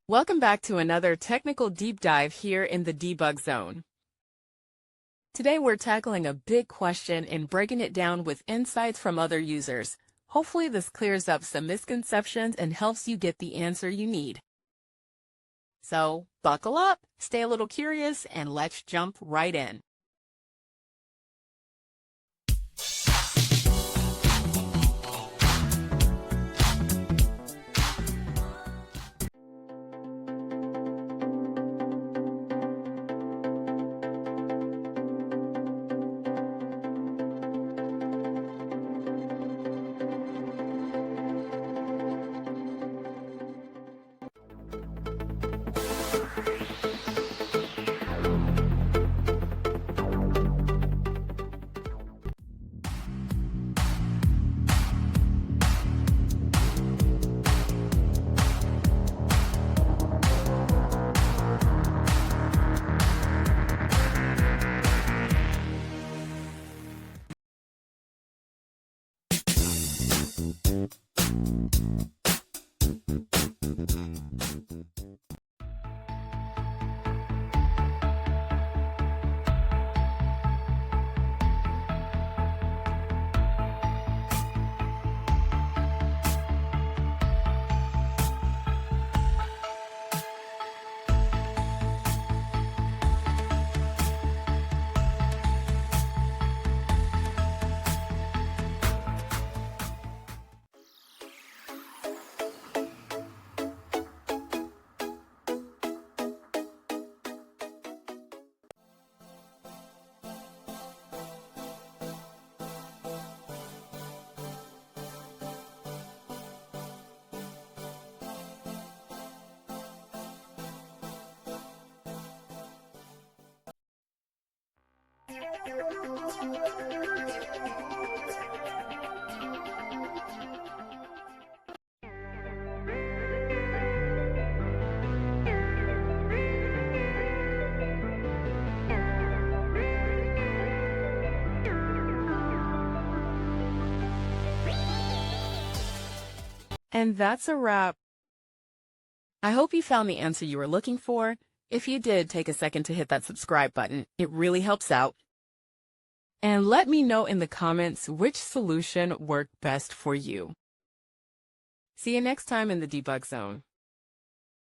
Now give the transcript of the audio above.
Welcome back to another technical deep dive here in the debug zone. Today we're tackling a big question and breaking it down with insights from other users. Hopefully this clears up some misconceptions and helps you get the answer you need. So buckle up, stay a little curious, and let's jump right in. And that's a wrap. I hope you found the answer you were looking for. If you did, take a second to hit that subscribe button. It really helps out. And let me know in the comments which solution worked best for you. See you next time in the debug zone.